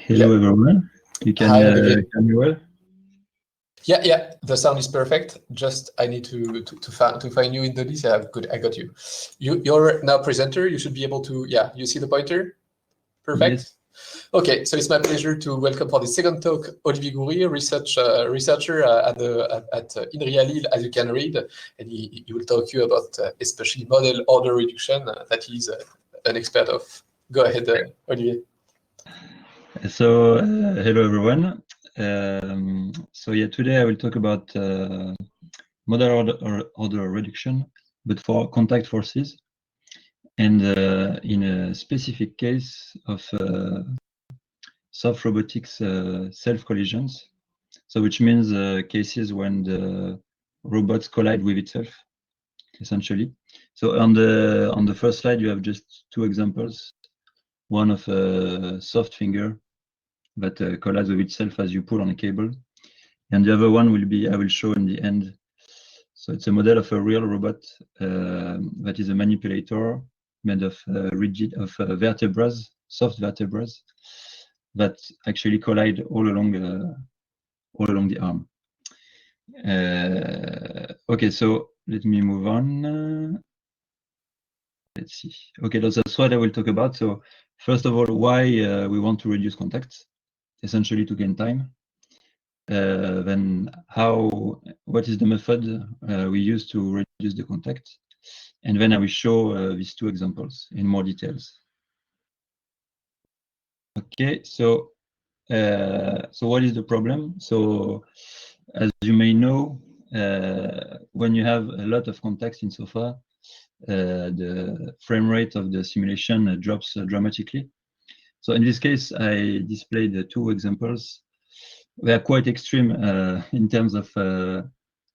Hello, everyone. You can hear me well? Yeah, the sound is perfect. Just I need to find you in the list. Yeah, good, I got you. You're now presenter. You should be able to, you see the pointer? Perfect. Yes. Okay, so it's my pleasure to welcome for the second talk Olivier Goury, researcher at INRIA Lille, as you can read, and he will talk to you about especially model order reduction that he's an expert of. Go ahead, Olivier. So hello everyone. Today I will talk about model order reduction, but for contact forces, and in a specific case of soft robotics self collisions. So which means cases when the robots collide with itself, essentially. So on the first slide you have just two examples. One of a soft finger that collides with itself as you pull on a cable, and the other one will be I will show in the end. So it's a model of a real robot that is a manipulator made of vertebrae, soft vertebrae that actually collide all along the arm. Okay, so let me move on. Let's see. Okay, that's what I will talk about. So first of all, why we want to reduce contacts, essentially to gain time. Then what is the method we use to reduce the contact, and then I will show these two examples in more details. Okay, so what is the problem? So as you may know, when you have a lot of contacts in SOFA, the frame rate of the simulation drops dramatically. So in this case, I displayed the two examples. They are quite extreme in terms of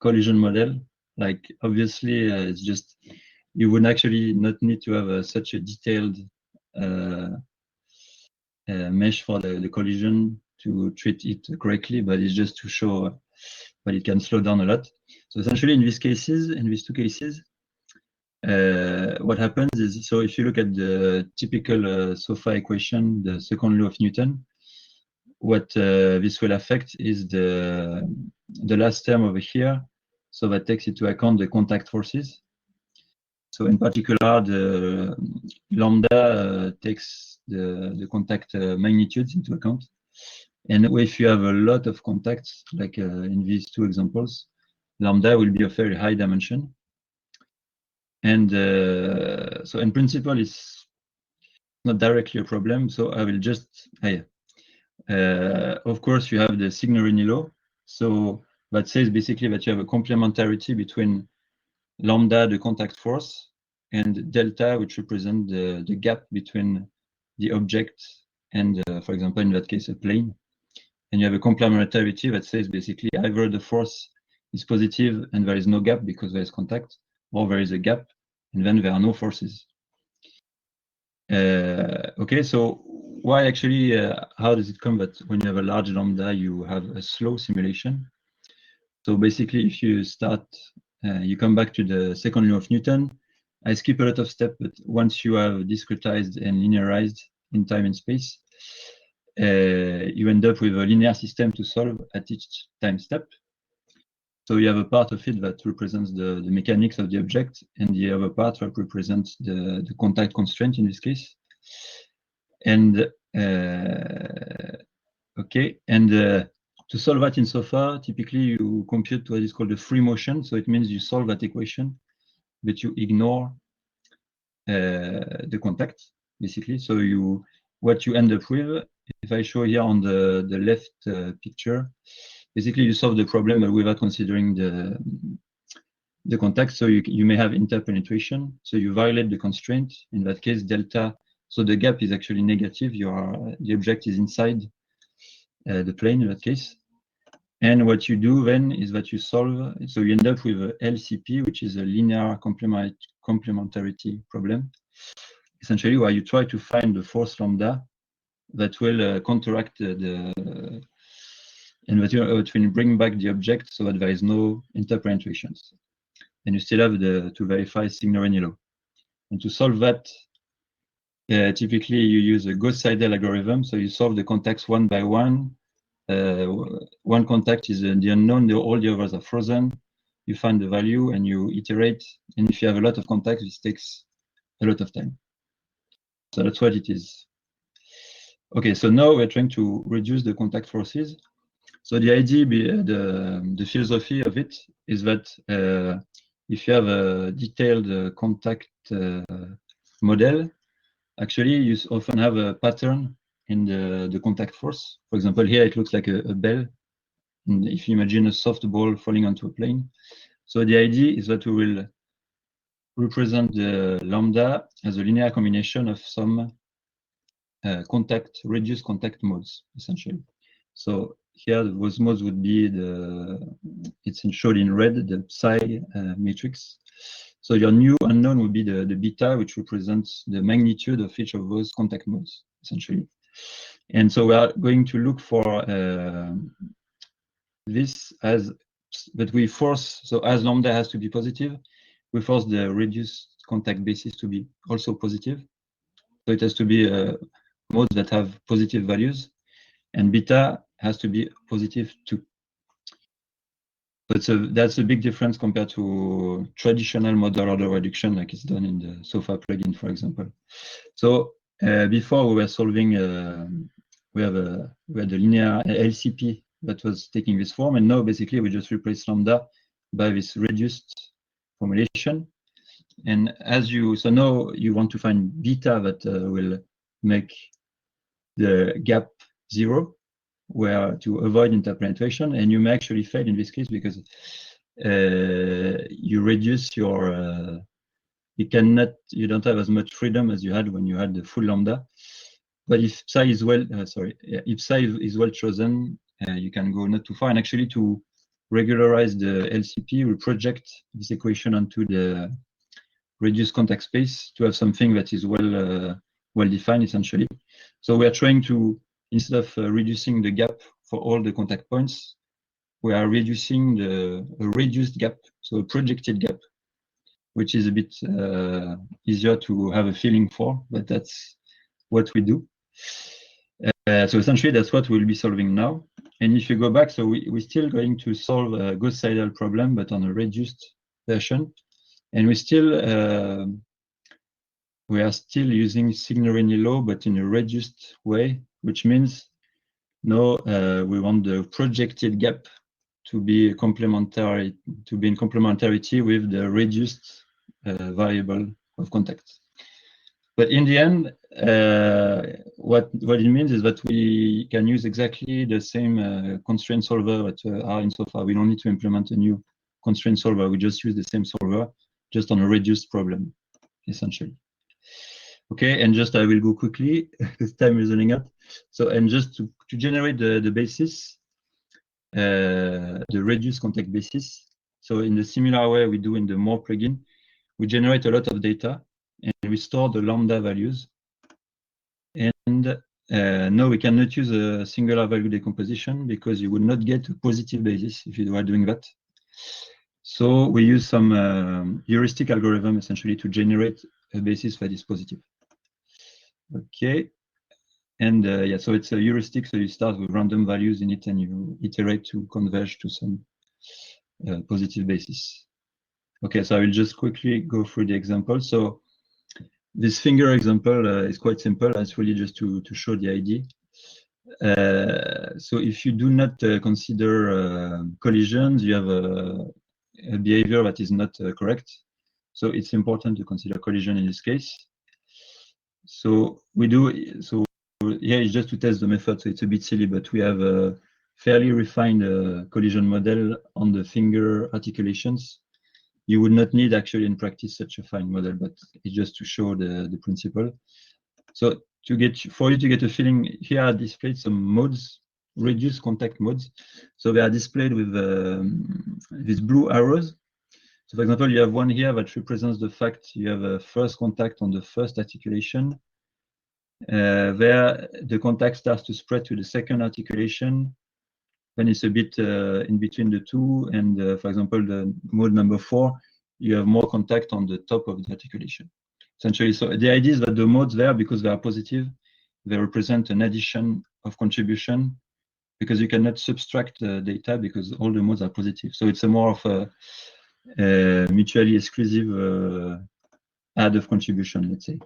collision model. Like obviously, it's just you would actually not need to have such a detailed mesh for the collision to treat it correctly, but it's just to show that it can slow down a lot. So essentially, in these two cases, what happens is, so if you look at the typical SOFA equation, the second law of Newton, what this will affect is the last term over here. So that takes into account the contact forces. So in particular, the lambda takes the contact magnitudes into account. And if you have a lot of contacts, like in these two examples, lambda will be of very high dimension. And so in principle, it's not directly a problem. So I will just, of course, you have the Signorini law. So that says basically that you have a complementarity between lambda, the contact force, and delta, which represent the gap between the object and, for example, in that case, a plane. And you have a complementarity that says basically either the force is positive and there is no gap because there is contact, or there is a gap and then there are no forces. Okay, so why actually, how does it come that when you have a large lambda, you have a slow simulation? So basically, if you start, you come back to the second law of Newton. I skip a lot of steps, but once you have discretized and linearized in time and space, you end up with a linear system to solve at each time step. So you have a part of it that represents the mechanics of the object, and the other part that represents the contact constraint in this case. And okay, and to solve that in SOFA, typically you compute what is called a free motion. So it means you solve that equation, but you ignore the contact, basically. So what you end up with, if I show here on the left picture, basically you solve the problem without considering the contact. So you may have interpenetration. So you violate the constraint. In that case, delta. So the gap is actually negative. The object is inside the plane in that case. And what you do then is that you solve. So you end up with a LCP, which is a linear complementarity problem. Essentially, where you try to find the force lambda that will counteract and that will bring back the object so that there is no interpenetrations. And you still have to verify Signorini law. And to solve that typically you use a Gauss-Seidel algorithm, so you solve the contacts one by one. One contact is the unknown, all the others are frozen. You find the value and you iterate. And if you have a lot of contacts, this takes a lot of time. So that's what it is. Okay, so now we're trying to reduce the contact forces. So the idea, the philosophy of it is that if you have a detailed contact model, actually you often have a pattern in the contact force. For example, here it looks like a bell. And if you imagine a soft ball falling onto a plane. So the idea is that we will represent the lambda as a linear combination of some reduced contact modes, essentially. So here those modes would be it's showed in red, the psi matrix. So your new unknown would be the beta, which represents the magnitude of each of those contact modes, essentially. And so we are going to look for this as that we force, so as lambda has to be positive, we force the reduced contact basis to be also positive. So it has to be modes that have positive values, and beta has to be positive too. But that's a big difference compared to traditional model order reduction, like it's done in the SOFA plugin, for example. So before we were solving, we had the linear LCP that was taking this form, and now basically we just replace lambda by this reduced formulation. And so now you want to find beta that will make the gap 0, where to avoid interpenetration, and you may actually fail in this case because you reduce your you don't have as much freedom as you had when you had the full lambda. But if psi is if psi is well chosen, you can go not too far. And actually, to regularize the LCP, we project this equation onto the reduced contact space to have something that is well defined, essentially. So we are trying to, instead of reducing the gap for all the contact points, we are reducing a reduced gap, so a projected gap, which is a bit easier to have a feeling for, but that's what we do. So essentially, that's what we'll be solving now. And if you go back, so we're still going to solve a Gauss-Seidel problem, but on a reduced version. And we are still using Signorini law, but in a reduced way, which means now we want the projected gap to be in complementarity with the reduced variable of contact. But in the end, what it means is that we can use exactly the same constraint solver that are in SOFA. We don't need to implement a new constraint solver. We just use the same solver, just on a reduced problem, essentially. Okay, and just I will go quickly because time is running out. So, and just to generate the basis, the reduced contact basis. So in the similar way we do in the More plugin, we generate a lot of data and we store the lambda values. And now we cannot use a singular value decomposition because you would not get a positive basis if you were doing that. So we use some heuristic algorithm essentially to generate a basis that is positive. Okay, and yeah, so it's a heuristic. So you start with random values in it and you iterate to converge to some positive basis. Okay, so I will just quickly go through the example. So this finger example is quite simple. It's really just to show the idea. So if you do not consider collisions, you have a behavior that is not correct. So it's important to consider collision in this case. So here is just to test the method. So it's a bit silly, but we have a fairly refined collision model on the finger articulations. You would not need actually in practice such a fine model, but it's just to show the principle. So for you to get a feeling, here are displayed some modes, reduced contact modes. So they are displayed with these blue arrows. So for example, you have one here that represents the fact you have a first contact on the first articulation. There the contact starts to spread to the second articulation. Then it's a bit in between the two. And for example, the mode number 4, you have more contact on the top of the articulation. essentially. So the idea is that the modes there, because they are positive, they represent an addition of contribution, because you cannot subtract the data because all the modes are positive. So it's a more of a mutually exclusive add of contribution, let's say.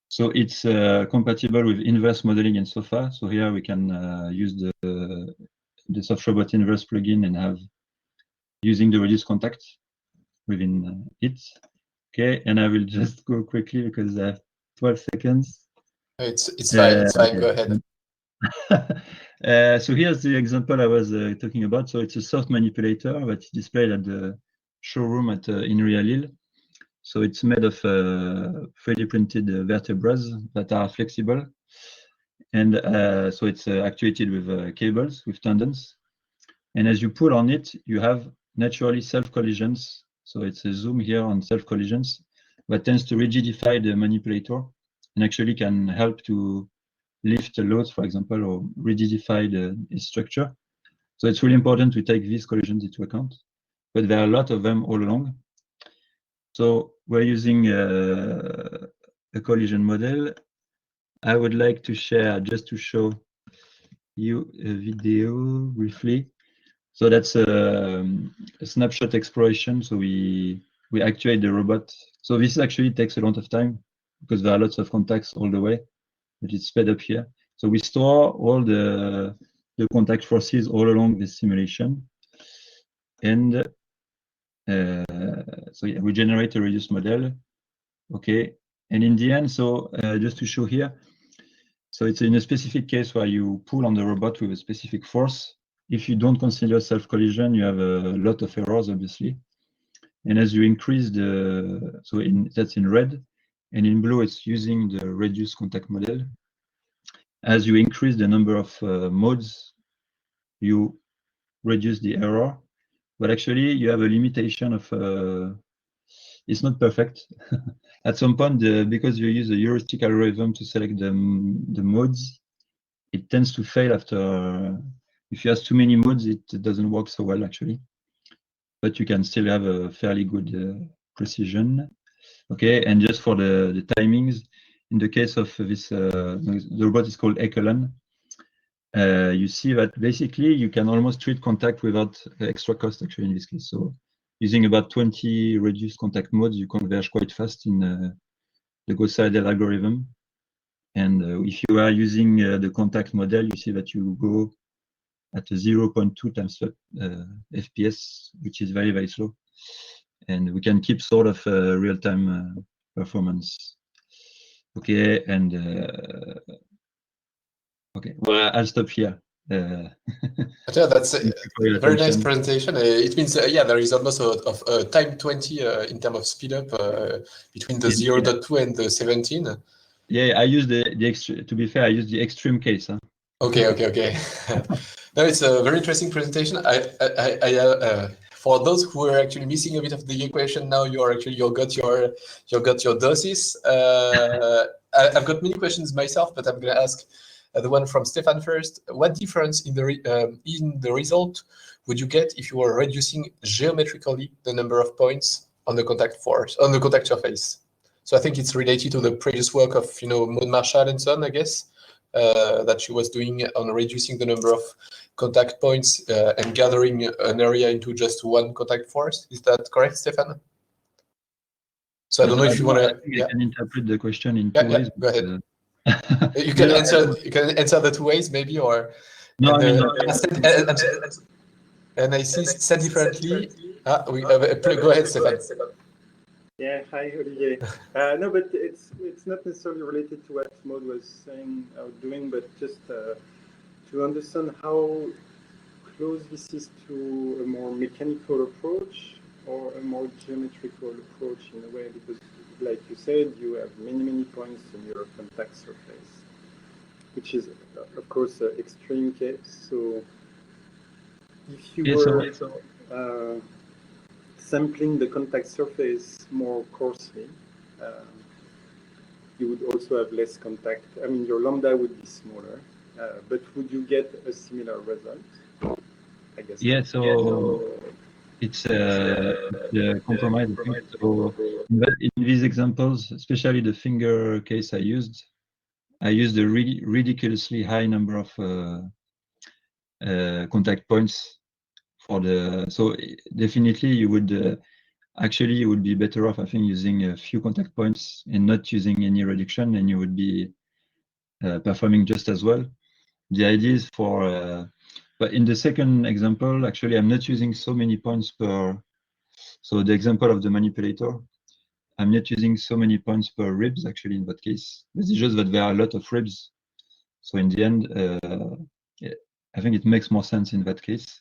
So it's compatible with inverse modeling in SOFA. So here we can use the SoftRobot inverse plugin and have using the reduced contact within it. Okay, and I will just go quickly because I have 12 seconds. It's fine. It's fine. Go ahead. So here's the example I was talking about. So it's a soft manipulator that's displayed at the showroom at INRIA Lille. So it's made of 3D printed vertebrae that are flexible. And so it's actuated with cables, with tendons. And as you pull on it, you have naturally self-collisions. So it's a zoom here on self-collisions that tends to rigidify the manipulator and actually can help to lift the loads, for example, or rigidify its structure. So it's really important to take these collisions into account. But there are a lot of them all along. So we're using a collision model. I would like to share, just to show you a video briefly. So that's a snapshot exploration. So we actuate the robot. So this actually takes a lot of time because there are lots of contacts all the way, but it's sped up here. So we store all the contact forces all along this simulation. And so yeah, we generate a reduced model. Okay, and in the end, so just to show here, so it's in a specific case where you pull on the robot with a specific force. If you don't consider self-collision, you have a lot of errors, obviously. And as you increase the, so that's in red, and in blue, it's using the reduced contact model. As you increase the number of modes, you reduce the error, but actually you have a limitation of, it's not perfect. At some point, because you use a heuristic algorithm to select the modes, it tends to fail after, if you have too many modes, it doesn't work so well actually. But you can still have a fairly good precision. Okay, and just for the timings, in the case of this, the robot is called Echelon. You see that basically you can almost treat contact without extra cost actually in this case. So using about 20 reduced contact modes, you converge quite fast in the Gauss-Seidel algorithm. And if you are using the contact model, you see that you go at a 0.2 times FPS, which is very, very slow. And we can keep sort of real-time performance. Okay, and okay, well, I'll stop here. Yeah, that's a very nice presentation. It means, yeah, there is almost a time 20 in terms of speed up between the 0.2 and the 17. Yeah, I use the to be fair, I use the extreme case. Huh? Okay. No, it's a very interesting presentation. For those who are actually missing a bit of the equation, now you got your doses. I've got many questions myself, but I'm going to ask the one from Stefan first. What difference in the result would you get if you were reducing geometrically the number of points on the contact surface? So I think it's related to the previous work of Maud Marshall and so on, I guess, that she was doing on reducing the number of contact points and gathering an area into just one contact force. Is that correct, Stefan? So I don't know if you want to. I can interpret the question in two ways. Go ahead. You can answer the two ways, maybe, or no. And I see said differently. Go ahead, Stefan. Yeah, hi Olivier. No, but it's not necessarily related to what Maud was saying or doing, but just to understand how close this is to a more mechanical approach or a more geometrical approach in a way, because like you said, you have many points on your contact surface, which is of course an extreme case. So if you were sampling the contact surface more coarsely, you would also have less contact. I mean, your lambda would be smaller, but would you get a similar result? I guess. Yeah. So it's a compromise. I think. So in these examples, especially the finger case I used a ridiculously high number of contact points for the. So definitely you would actually you would be better off, I think, using a few contact points and not using any reduction, and you would be performing just as well. The idea is for, but in the second example, actually, I'm not using so many points per. So the example of the manipulator, I'm not using so many points per ribs actually in that case. It's just that there are a lot of ribs. So in the end, I think it makes more sense in that case.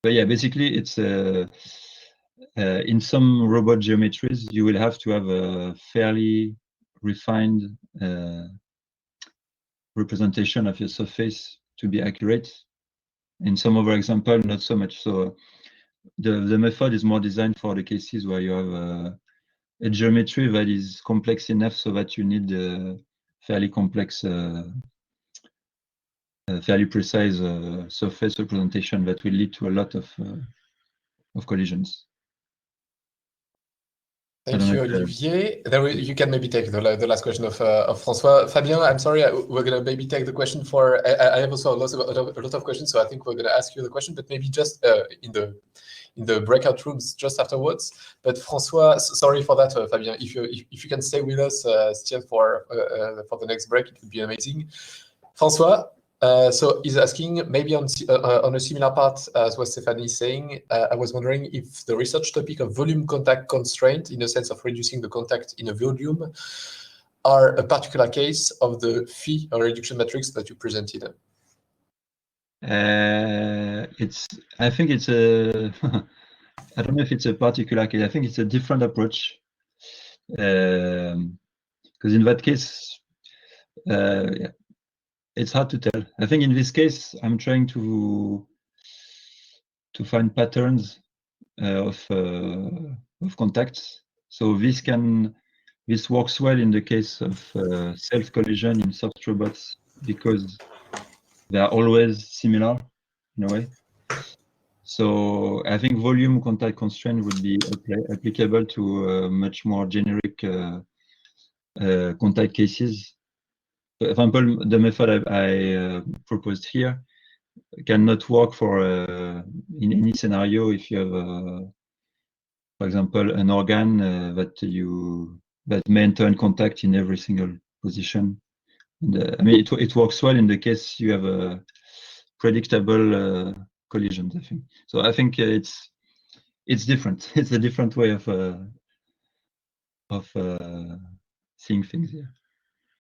But yeah, basically it's in some robot geometries, you will have to have a fairly refined representation of your surface to be accurate. In some other example, not so much. So the method is more designed for the cases where you have a geometry that is complex enough so that you need a fairly complex, fairly precise surface representation that will lead to a lot of collisions. Thank you, Olivier. You can maybe take the last question of François. Fabien, I'm sorry, we're going to maybe take the question for. I have also a lot of questions, so I think we're going to ask you the question, but maybe just in the breakout rooms just afterwards. But François, sorry for that, Fabien. If you can stay with us still for the next break, it would be amazing. François. So he's asking, maybe on a similar part as what Stéphanie is saying, I was wondering if the research topic of volume contact constraint, in the sense of reducing the contact in a volume, are a particular case of the phi or reduction matrix that you presented. I think it's a. I don't know if it's a particular case. I think it's a different approach. Because in that case, it's hard to tell. I think in this case, I'm trying to find patterns of contacts. So this works well in the case of self collision in soft robots because they are always similar in a way. So I think volume contact constraint would be applicable to much more generic contact cases. For example, the method I proposed here cannot work for in any scenario if you have, for example, an organ that may enter in contact in every single position. And, I mean, it works well in the case you have a predictable collisions, I think. So I think it's different. It's a different way of seeing things here.